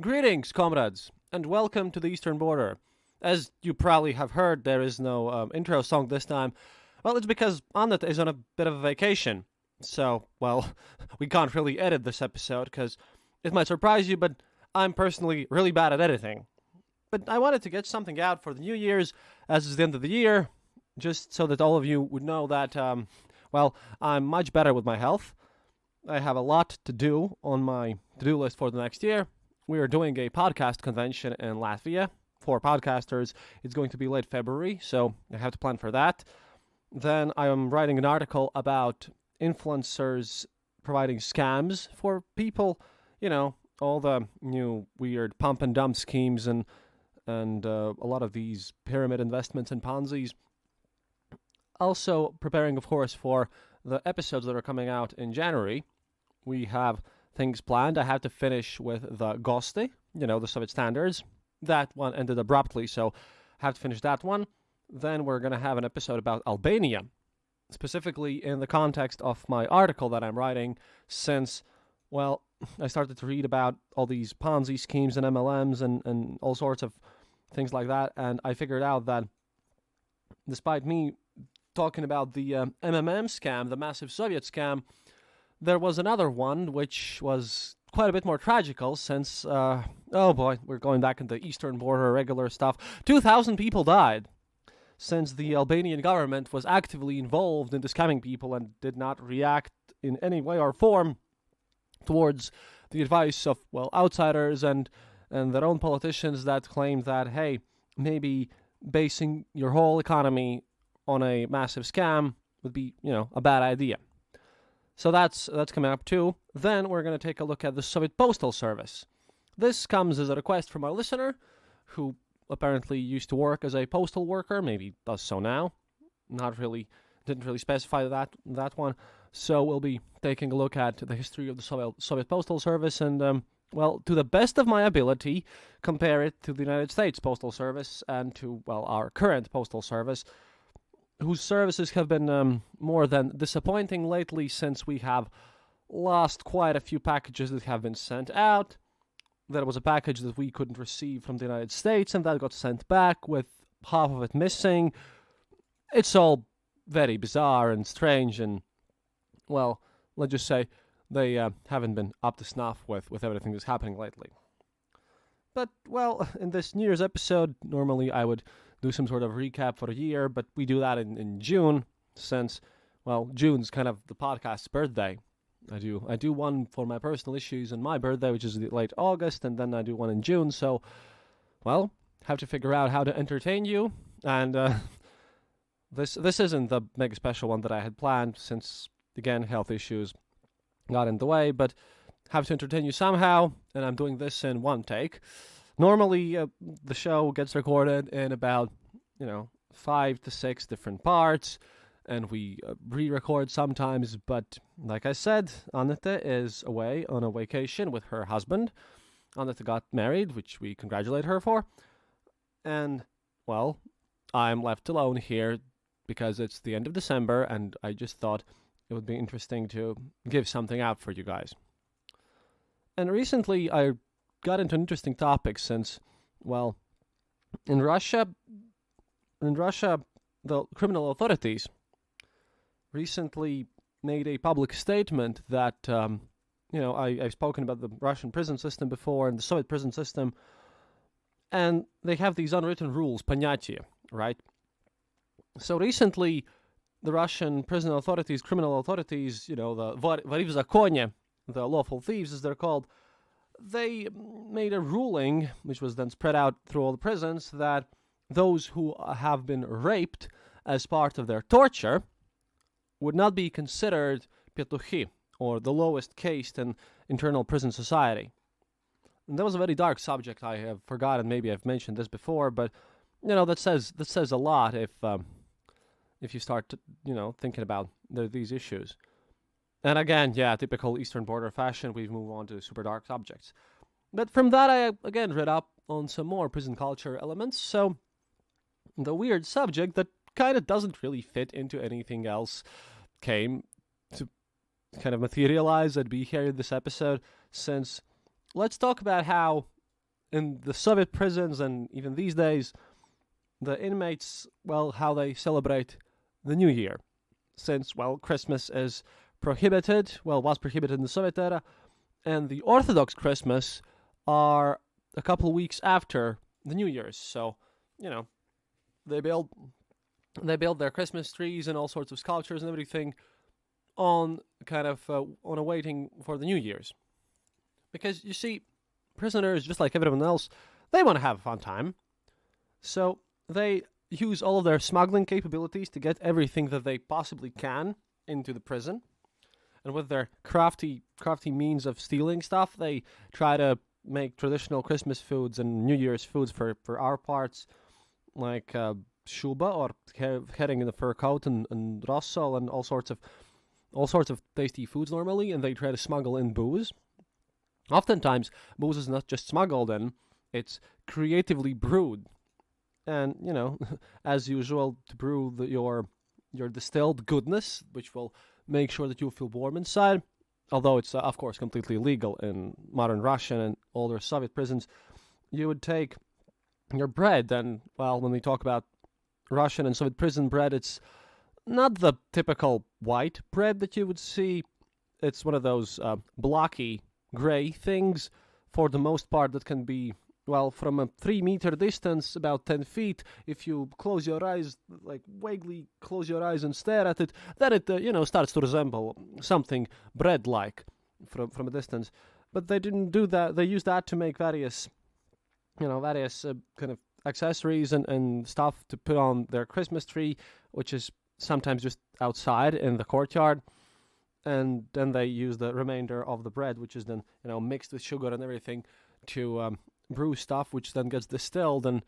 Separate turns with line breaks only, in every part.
Greetings, comrades, and welcome to the Eastern Border. As you probably have heard, there is no intro song this time. Well, it's because Anete is on a bit of a vacation. So, well, we can't really edit this episode because it might surprise you, but I'm personally really bad at editing. But I wanted to get something out for the New Year's, as it's the end of the year, just so that all of you would know that, I'm much better with my health. I have a lot to do on my to-do list for the next year. We are doing a podcast convention in Latvia for podcasters. It's going to be late February, so I have to plan for that. Then I am writing an article about influencers providing scams for people. You know, all the new weird pump and dump schemes and a lot of these pyramid investments and Ponzi's. Also preparing, of course, for the episodes that are coming out in January. We have things planned. I have to finish with the Gosti, the Soviet standards. That one ended abruptly, so I have to finish that one. Then we're going to have an episode about Albania, specifically in the context of my article that I'm writing, since, I started to read about all these Ponzi schemes and MLMs and all sorts of things like that, and I figured out that despite me talking about the MMM scam, the massive Soviet scam, there was another one which was quite a bit more tragical since, we're going back into Eastern Border regular stuff. 2,000 people died since the Albanian government was actively involved in scamming people and did not react in any way or form towards the advice of, outsiders and their own politicians that claimed that, hey, maybe basing your whole economy on a massive scam would be, a bad idea. So that's coming up too. Then we're going to take a look at the Soviet Postal Service. This comes as a request from our listener, who apparently used to work as a postal worker, maybe does so now. Didn't really specify that one. So we'll be taking a look at the history of the Soviet Postal Service and, to the best of my ability, compare it to the United States Postal Service and to, our current Postal Service, whose services have been more than disappointing lately since we have lost quite a few packages that have been sent out. There was a package that we couldn't receive from the United States, and that got sent back with half of it missing. It's all very bizarre and strange, and, let's just say they haven't been up to snuff with everything that's happening lately. But, in this New Year's episode, normally I would do some sort of recap for the year, but we do that in June, since, June's kind of the podcast's birthday. I do one for my personal issues and my birthday, which is late August, and then I do one in June, so, have to figure out how to entertain you, and this isn't the mega special one that I had planned, since, again, health issues got in the way, but have to entertain you somehow, and I'm doing this in one take. Normally, the show gets recorded in about, 5 to 6 different parts, and we re-record sometimes, but like I said, Anete is away on a vacation with her husband. Anete got married, which we congratulate her for, and, I'm left alone here because it's the end of December, and I just thought it would be interesting to give something out for you guys. And recently, I got into an interesting topic since, in Russia, the criminal authorities recently made a public statement that, I've spoken about the Russian prison system before and the Soviet prison system, and they have these unwritten rules, понятия, right? So recently, the Russian prison authorities, criminal authorities, the вори в законе, the lawful thieves as they're called, they made a ruling, which was then spread out through all the prisons, that those who have been raped as part of their torture would not be considered petuhi, or the lowest caste in internal prison society. And that was a very dark subject. I have forgotten, maybe I've mentioned this before, but that says a lot if you start to, thinking about these issues. And again, typical Eastern Border fashion, we move on to super dark subjects. But from that, I again read up on some more prison culture elements, so the weird subject that kind of doesn't really fit into anything else came to kind of materialize and be here in this episode, since let's talk about how in the Soviet prisons and even these days, the inmates, well, how they celebrate the New Year. Since, well, Christmas is prohibited, well, was prohibited in the Soviet era, and the Orthodox Christmas are a couple weeks after the New Year's. So, they build their Christmas trees and all sorts of sculptures and everything on on a waiting for the New Year's. Because, you see, prisoners, just like everyone else, they want to have a fun time. So they use all of their smuggling capabilities to get everything that they possibly can into the prison. And with their crafty means of stealing stuff, they try to make traditional Christmas foods and New Year's foods for our parts, like shuba or herring in the fur coat and rosso and all sorts of tasty foods normally, and they try to smuggle in booze. Oftentimes, booze is not just smuggled in, it's creatively brewed. And, as usual, to brew your distilled goodness, which will make sure that you feel warm inside, although it's, of course, completely illegal in modern Russian and older Soviet prisons. You would take your bread, and, well, when we talk about Russian and Soviet prison bread, it's not the typical white bread that you would see. It's one of those blocky gray things, for the most part, that can be, well, from a 3-meter distance, about 10 feet, if you close your eyes, like vaguely close your eyes and stare at it, then it, starts to resemble something bread-like from a distance. But they didn't do that. They used that to make various kind of accessories and stuff to put on their Christmas tree, which is sometimes just outside in the courtyard. And then they use the remainder of the bread, which is then, mixed with sugar and everything, to brew stuff, which then gets distilled and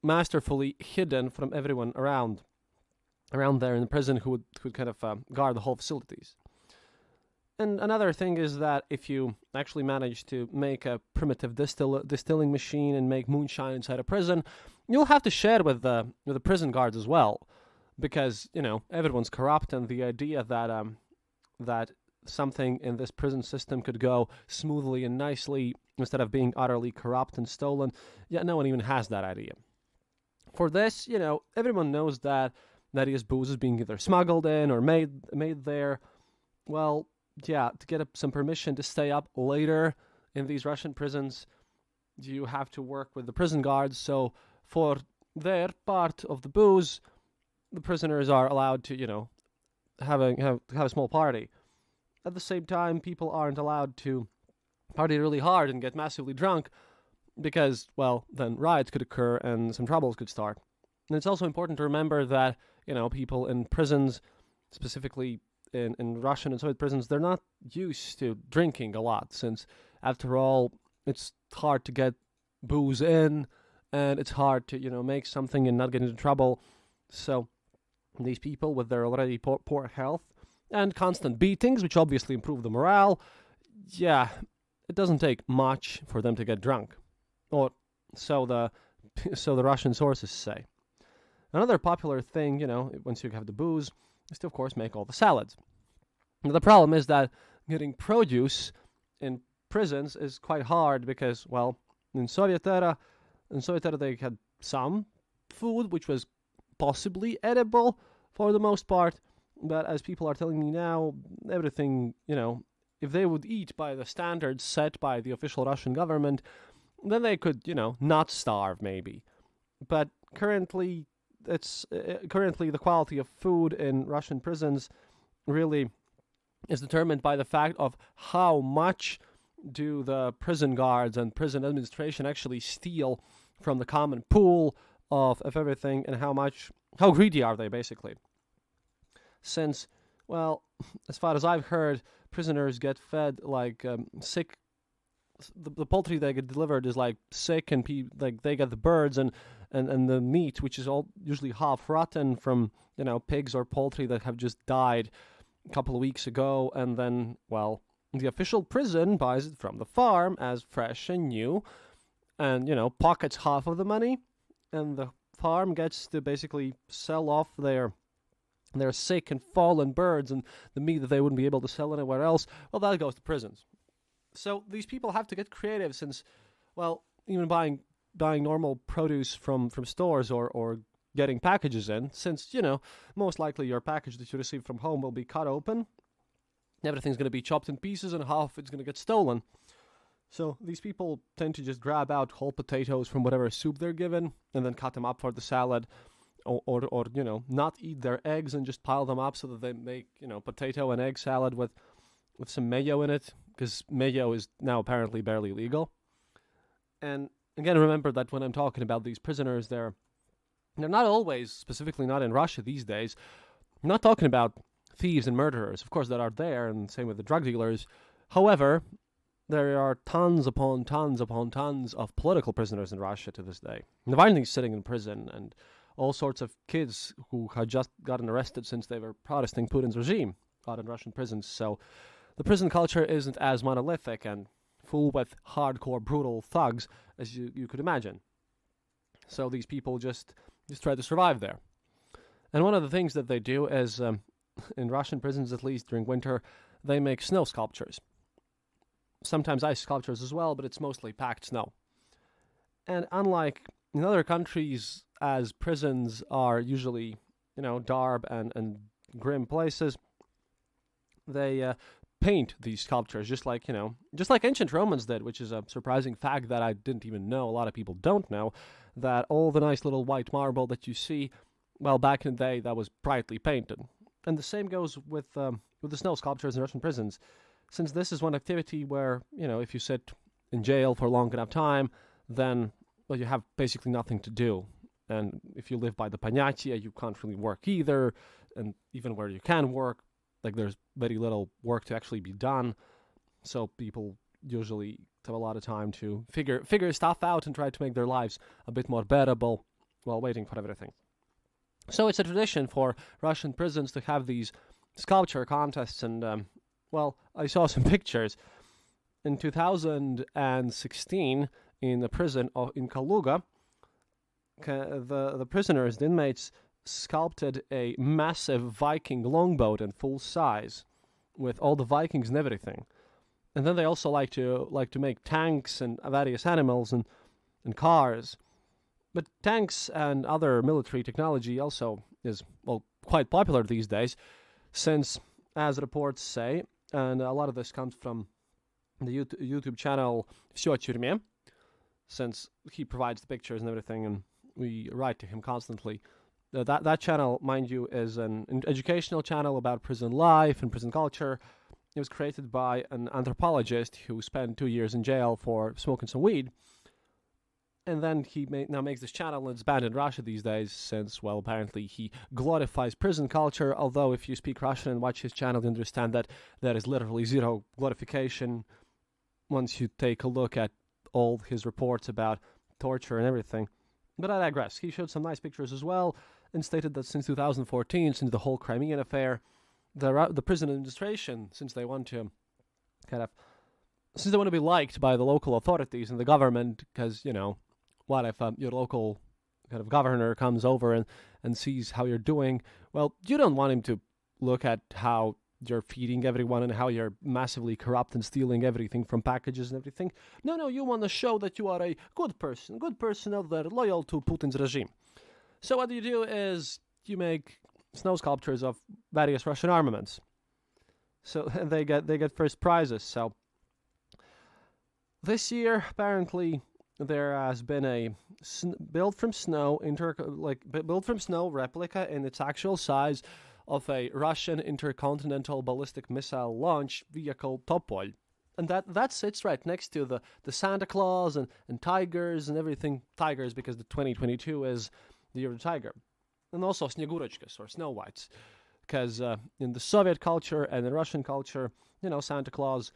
masterfully hidden from everyone around there in the prison who would kind of guard the whole facilities. And another thing is that if you actually manage to make a primitive distilling machine and make moonshine inside a prison, you'll have to share with the prison guards as well, because everyone's corrupt, and the idea that something in this prison system could go smoothly and nicely instead of being utterly corrupt and stolen, no one even has that idea. For this, everyone knows that is booze is being either smuggled in or made there. Well, to get some permission to stay up later in these Russian prisons, you have to work with the prison guards. So for their part of the booze, the prisoners are allowed to, have a small party. At the same time, people aren't allowed to party really hard and get massively drunk, because, well, then riots could occur and some troubles could start. And it's also important to remember that, people in prisons, specifically in Russian and Soviet prisons, they're not used to drinking a lot, since, after all, it's hard to get booze in, and it's hard to, make something and not get into trouble. So these people, with their already poor health and constant beatings, which obviously improve the morale, it doesn't take much for them to get drunk, or so the Russian sources say. Another popular thing, once you have the booze, is to, of course, make all the salads. Now, the problem is that getting produce in prisons is quite hard because, well, in Soviet era they had some food which was possibly edible for the most part, but as people are telling me now, everything, if they would eat by the standards set by the official Russian government, then they could, not starve maybe. But currently the quality of food in Russian prisons really is determined by the fact of how much do the prison guards and prison administration actually steal from the common pool of everything, and how greedy are they, basically. Since, well, as far as I've heard, prisoners get fed like sick. The poultry they get delivered is like sick, and they get the birds and the meat, which is all usually half rotten from pigs or poultry that have just died a couple of weeks ago, and then, well, the official prison buys it from the farm as fresh and new, and pockets half of the money, and the farm gets to basically sell off their sick and fallen birds and the meat that they wouldn't be able to sell anywhere else. Well, that goes to prisons. So these people have to get creative, since, well, even buying normal produce from stores or getting packages in, since, most likely your package that you receive from home will be cut open. Everything's going to be chopped in pieces and half it's going to get stolen. So these people tend to just grab out whole potatoes from whatever soup they're given and then cut them up for the salad, or not eat their eggs and just pile them up so that they make, potato and egg salad with some mayo in it, because mayo is now apparently barely legal. And again, remember that when I'm talking about these prisoners, they're not always, specifically not in Russia these days, I'm not talking about thieves and murderers. Of course, that are there, and same with the drug dealers. However, there are tons upon tons upon tons of political prisoners in Russia to this day. Navalny's sitting in prison, and all sorts of kids who had just gotten arrested since they were protesting Putin's regime out in Russian prisons. So the prison culture isn't as monolithic and full with hardcore, brutal thugs as you could imagine. So these people just try to survive there. And one of the things that they do is, in Russian prisons at least during winter, they make snow sculptures. Sometimes ice sculptures as well, but it's mostly packed snow. And unlike in other countries, as prisons are usually, dark and grim places, they paint these sculptures just like ancient Romans did, which is a surprising fact that I didn't even know. A lot of people don't know that all the nice little white marble that you see, well, back in the day, that was brightly painted. And the same goes with the snow sculptures in Russian prisons. Since this is one activity where, if you sit in jail for a long enough time, then, well, you have basically nothing to do. And if you live by the panyatia, you can't really work either. And even where you can work, there's very little work to actually be done. So people usually have a lot of time to figure stuff out and try to make their lives a bit more bearable while waiting for everything. So it's a tradition for Russian prisons to have these sculpture contests, and I saw some pictures. In 2016, in the prison in Kaluga, the prisoners, the inmates, sculpted a massive Viking longboat in full size, with all the Vikings and everything. And then they also like to make tanks and various animals and cars. But tanks and other military technology also is, quite popular these days, since, as reports say, and a lot of this comes from the YouTube channel Всё о тюрьме, since he provides the pictures and everything, and we write to him constantly. That channel, mind you, is an educational channel about prison life and prison culture. It was created by an anthropologist who spent 2 years in jail for smoking some weed. And then he now makes this channel, and it's banned in Russia these days since, well, apparently he glorifies prison culture, although if you speak Russian and watch his channel, you understand that there is literally zero glorification once you take a look at all his reports about torture and everything. But I digress. He showed some nice pictures as well and stated that since 2014, since the whole Crimean affair, the prison administration, since they want to be liked by the local authorities and the government, because, what if your local governor comes over and sees how you're doing? Well, you don't want him to look at how you're feeding everyone and how you're massively corrupt and stealing everything from packages and everything. No, you want to show that you are a good person out there, loyal to Putin's regime. So what you do is you make snow sculptures of various Russian armaments. So they get first prizes. So this year, apparently, there has been a built from snow replica in its actual size of a Russian intercontinental ballistic missile launch vehicle Topol. And that sits right next to the Santa Claus and tigers and everything. Tigers, because the 2022 is the year of the tiger. And also Snegurочkas, or Snow Whites. Because in the Soviet culture and in Russian culture, Santa Claus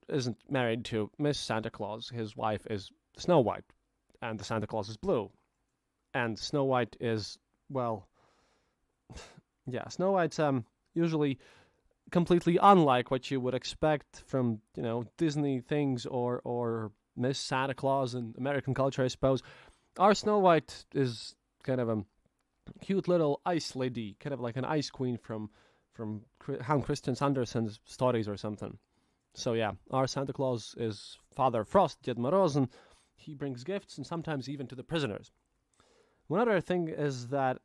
isn't married to Miss Santa Claus. His wife is Snow White, and the Santa Claus is blue. And Snow White is, Snow White's usually completely unlike what you would expect from, Disney things or Miss Santa Claus in American culture, I suppose. Our Snow White is kind of a cute little ice lady, kind of like an ice queen from Hans Christian Andersen's stories or something. So yeah, our Santa Claus is Father Frost, Ded Moroz, and he brings gifts, and sometimes even to the prisoners. One other thing is that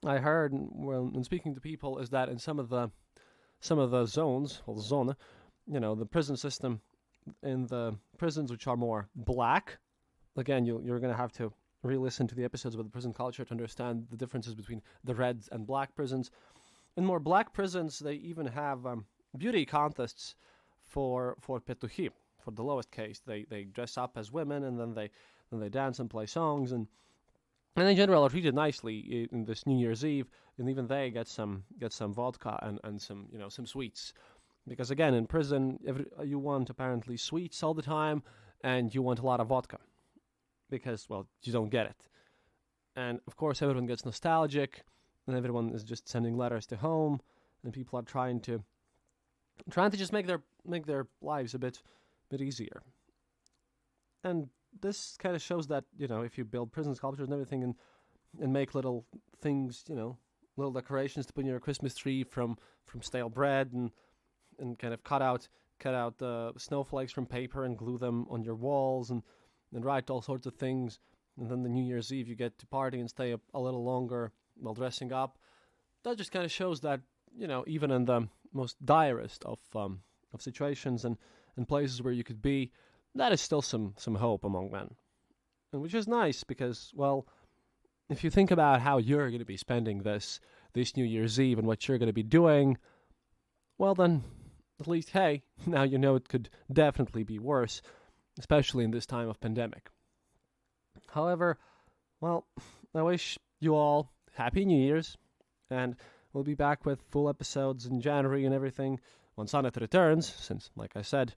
I heard when speaking to people is that in some of the zones, or the zone, the prison system in the prisons which are more black. Again, you're going to have to re-listen to the episodes about the prison culture to understand the differences between the red and black prisons. In more black prisons, they even have beauty contests for petuhi, for the lowest case. They dress up as women, and then they dance and play songs, and in general are treated nicely in this New Year's Eve, and even they get some vodka and some sweets, because again in prison you want apparently sweets all the time, and you want a lot of vodka, because you don't get it, and of course everyone gets nostalgic, and everyone is just sending letters to home, and people are trying to just make their lives a bit easier, and this kind of shows that, if you build prison sculptures and everything and make little things, little decorations to put in your Christmas tree from stale bread and kind of cut out the snowflakes from paper and glue them on your walls and write all sorts of things. And then the New Year's Eve you get to party and stay up a little longer while dressing up. That just kind of shows that, even in the most direst of situations and places where you could be, that is still some hope among men. And which is nice because, if you think about how you're going to be spending this New Year's Eve and what you're going to be doing, then at least, hey, now you know it could definitely be worse, especially in this time of pandemic. However, I wish you all Happy New Year's, and we'll be back with full episodes in January and everything once Anete returns, since, like I said,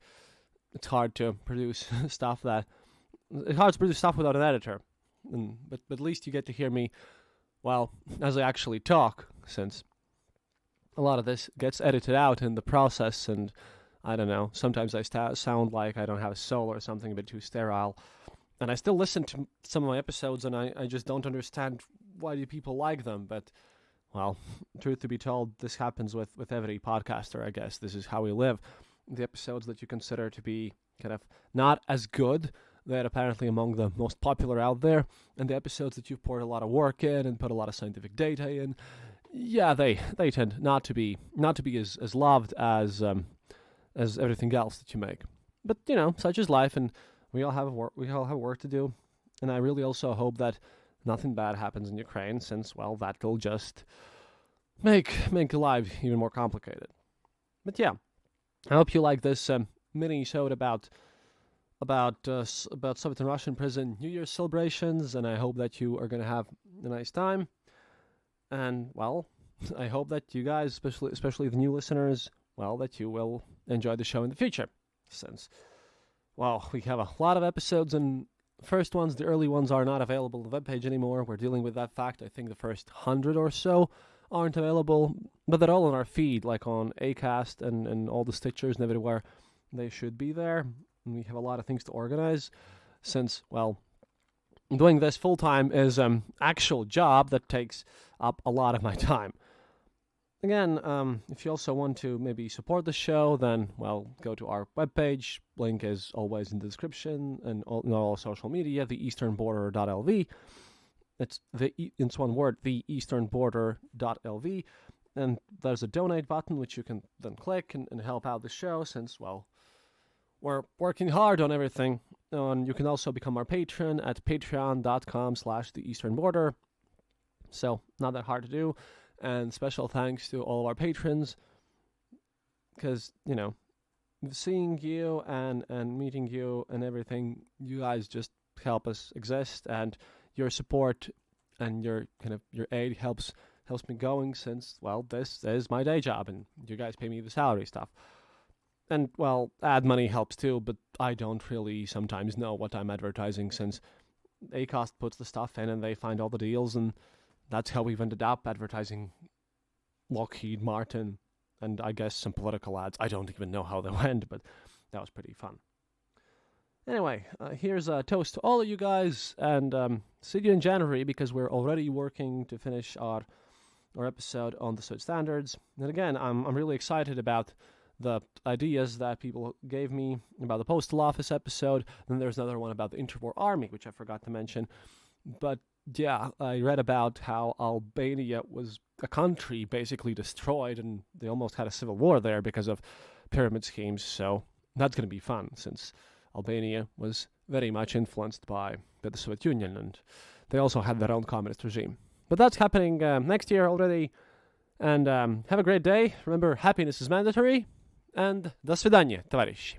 it's hard to produce stuff without an editor. But at least you get to hear me, as I actually talk, since a lot of this gets edited out in the process, and I don't know, sometimes I sound like I don't have a soul or something, a bit too sterile. And I still listen to some of my episodes, and I just don't understand why do people like them, but, truth to be told, this happens with every podcaster, I guess. This is how we live. The episodes that you consider to be kind of not as good, they're apparently among the most popular out there, and the episodes that you've poured a lot of work in and put a lot of scientific data in, they tend not to be as loved as everything else that you make. But such is life, and we all have work to do, and I really also hope that nothing bad happens in Ukraine, since that will just make life even more complicated. But I hope you like this mini-sode about Soviet and Russian prison New Year's celebrations, and I hope that you are going to have a nice time. And, I hope that you guys, especially the new listeners, that you will enjoy the show in the future. Since, we have a lot of episodes, and first ones, the early ones, are not available on the webpage anymore. We're dealing with that fact. I think the first 100 or so aren't available, but they're all on our feed, like on Acast and all the Stitchers and everywhere. They should be there. And we have a lot of things to organize, since, doing this full-time is an actual job that takes up a lot of my time. Again, if you also want to maybe support the show, then, go to our webpage. Link is always in the description, and all social media, theeasternborder.lv. It's one word, theeasternborder.lv, and there's a donate button which you can then click and help out the show, since, we're working hard on everything. And you can also become our patron at patreon.com/theeasternborder. So, not that hard to do. And special thanks to all of our patrons, because, seeing you and meeting you and everything, you guys just help us exist, and your support and your aid helps me going, since, this is my day job, and you guys pay me the salary stuff. And, ad money helps too, but I don't really sometimes know what I'm advertising, since Acast puts the stuff in and they find all the deals, and that's how we've ended up advertising Lockheed Martin and I guess some political ads. I don't even know how they went, but that was pretty fun. Anyway, here's a toast to all of you guys, and see you in January, because we're already working to finish our episode on the Soviet standards. And again, I'm really excited about the ideas that people gave me about the Postal Office episode. Then there's another one about the interwar army, which I forgot to mention. But yeah, I read about how Albania was a country basically destroyed, and they almost had a civil war there because of pyramid schemes. So that's going to be fun, since Albania was very much influenced by the Soviet Union, and they also had their own communist regime. But that's happening next year already. And have a great day. Remember, happiness is mandatory. And до свидания, товарищи.